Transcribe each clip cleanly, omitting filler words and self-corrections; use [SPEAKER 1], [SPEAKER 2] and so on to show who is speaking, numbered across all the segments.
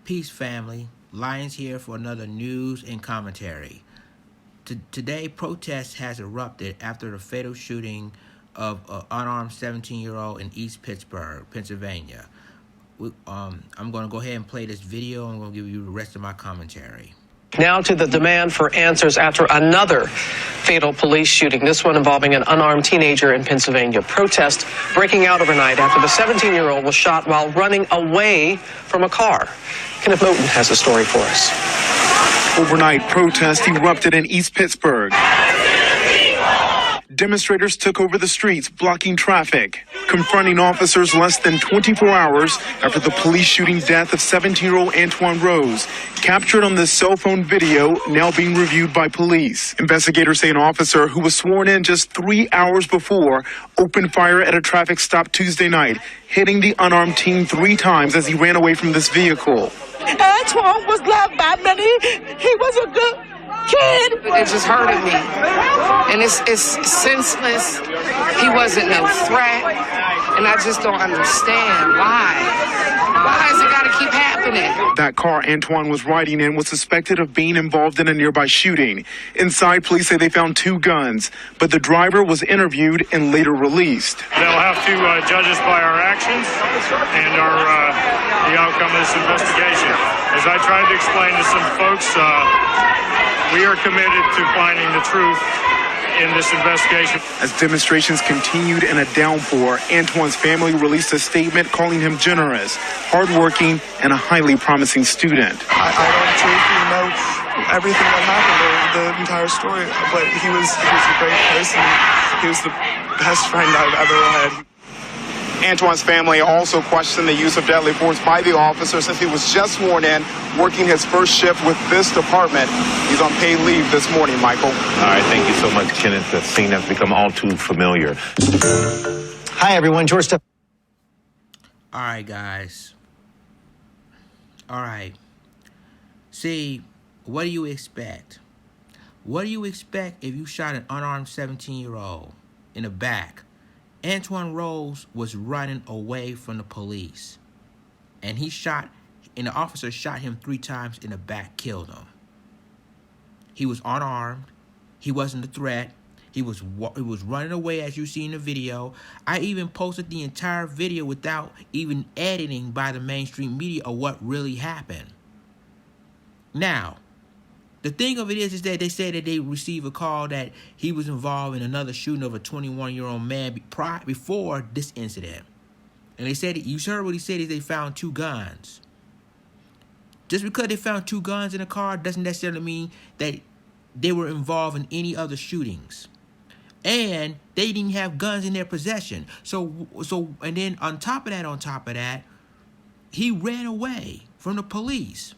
[SPEAKER 1] Peace, family. Lions here for another news and commentary. Today, protest has erupted after the fatal shooting of an unarmed 17-year-old in East Pittsburgh, Pennsylvania. I'm going to go ahead and play this video. I'm going to give you the rest of my commentary.
[SPEAKER 2] Now to the demand for answers after another fatal police shooting, this one involving an unarmed teenager in Pennsylvania. Protest breaking out overnight after the 17-year-old was shot while running away from a car. Kenneth Moten has the story for us.
[SPEAKER 3] Overnight, protest erupted in East Pittsburgh. Demonstrators took over the streets, blocking traffic, confronting officers less than 24 hours after the police shooting death of 17-year-old Antwo Rose, captured on this cell phone video now being reviewed by police. Investigators say an officer who was sworn in just 3 hours before opened fire at a traffic stop Tuesday night, hitting the unarmed teen 3 times as he ran away from this vehicle.
[SPEAKER 4] Antwo was loved by many. He was a good kid.
[SPEAKER 5] It just hurted me. And it's senseless. He wasn't no threat. And I just don't understand why. Why has it got to keep happening?
[SPEAKER 3] That car Antwo was riding in was suspected of being involved in a nearby shooting. Inside, police say they found 2 guns, but the driver was interviewed and later released.
[SPEAKER 6] They'll have to judge us by our actions and the outcome of this investigation. As I tried to explain to some folks, we are committed to finding the truth in this investigation.
[SPEAKER 3] As demonstrations continued in a downpour, Antwo's family released a statement calling him generous, hardworking, and a highly promising student.
[SPEAKER 7] I don't truthfully know everything that happened, the entire story, but he was a great person. He was the best friend I've ever had.
[SPEAKER 3] Antwo's family also questioned the use of deadly force by the officer since he was just sworn in, working his first shift with this department. He's on paid leave this morning, Michael.
[SPEAKER 8] All right, thank you so much, Kenneth. The scene has become all too familiar.
[SPEAKER 9] Hi, everyone. George.
[SPEAKER 1] All right, guys. All right. See, what do you expect? What do you expect if you shot an unarmed 17-year-old in the back? Antwo Rose was running away from the police, and the officer shot him 3 times in the back, killed him. He was unarmed. He wasn't a threat. He was running away, as you see in the video. I even posted the entire video without even editing by the mainstream media of what really happened. Now, the thing of it is that they said that they received a call that he was involved in another shooting of a 21-year-old man before this incident. And they said, you heard what he said, is they found 2 guns. Just because they found 2 guns in a car doesn't necessarily mean that they were involved in any other shootings. And they didn't have guns in their possession. And then on top of that, he ran away from the police.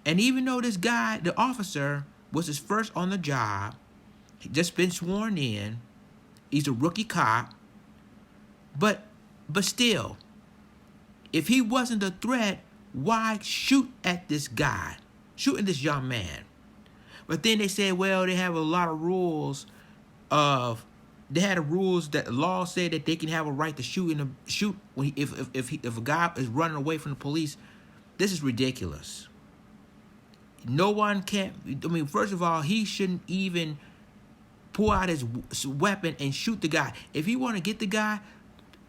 [SPEAKER 1] And even though this guy, the officer, was his first on the job, he just been sworn in, he's a rookie cop, but still, if he wasn't a threat, why shoot at this guy, shooting this young man? But then they said, well, they have a lot of rules they had rules that the law said that they can have a right to shoot when if a guy is running away from the police. This is ridiculous. No one can. I mean, first of all, he shouldn't even pull out his weapon and shoot the guy. If you want to get the guy,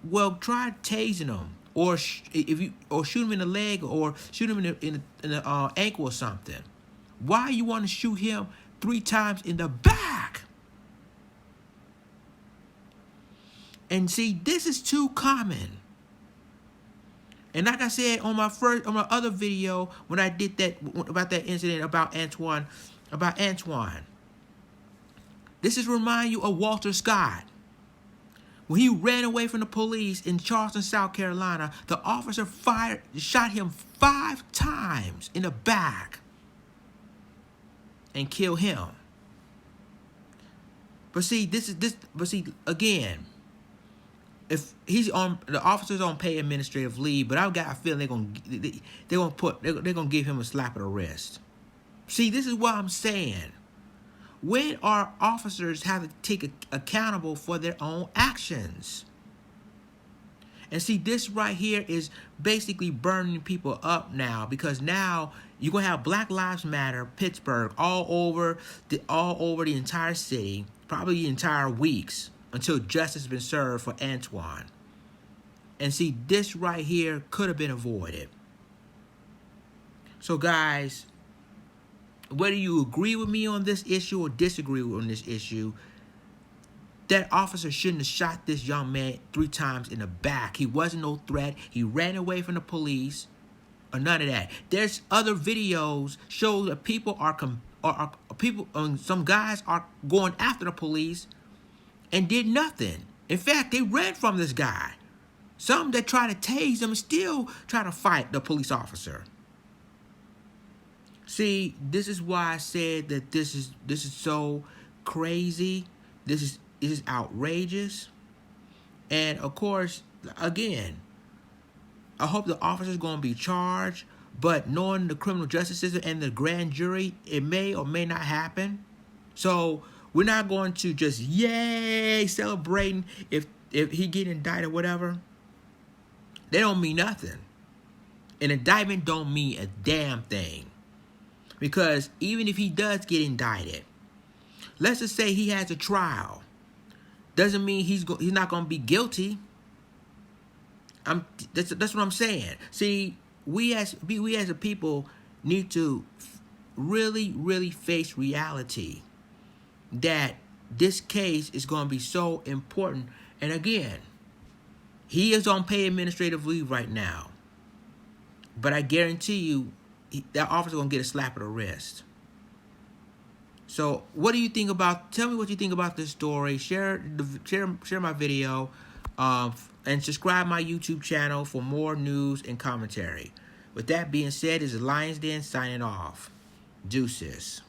[SPEAKER 1] well, try tasing him, or shoot him in the leg, or shoot him in the ankle or something. Why you want to shoot him 3 times in the back? And see, this is too common. And like I said on my other video when I did that about that incident about Antwo, this is remind you of Walter Scott. When he ran away from the police in Charleston, South Carolina, the officer shot him 5 times in the back and killed him. But see, again, if the officer's on paid administrative leave, but I've got a feeling they're gonna give him a slap of the wrist. See, this is what I'm saying. When our officers have to take accountable for their own actions? And see, this right here is basically burning people up now, because now you're gonna have Black Lives Matter, Pittsburgh, all over the entire city, probably the entire weeks, until justice has been served for Antwo. And see, this right here could have been avoided. So guys, whether you agree with me on this issue or disagree on this issue, that officer shouldn't have shot this young man 3 times in the back. He wasn't no threat. He ran away from the police, or none of that. There's other videos show that people some guys are going after the police and did nothing. In fact, they ran from this guy. Some that try to tase him still try to fight the police officer. See, this is why I said that this is so crazy. This is outrageous. And of course, again, I hope the officer's going to be charged, but knowing the criminal justice system and the grand jury, it may or may not happen. So we're not going to just yay celebrating if he get indicted or whatever. They don't mean nothing. An indictment don't mean a damn thing. Because even if he does get indicted, let's just say he has a trial, doesn't mean he's not going to be guilty. That's what I'm saying. See, we as a people need to really face reality that this case is going to be so important. And again, he is on paid administrative leave right now, but I guarantee you, that officer gonna get a slap of the wrist. So, what do you think about? Tell me what you think about this story. Share my video, and subscribe my YouTube channel for more news and commentary. With that being said, this is Lions Den signing off. Deuces.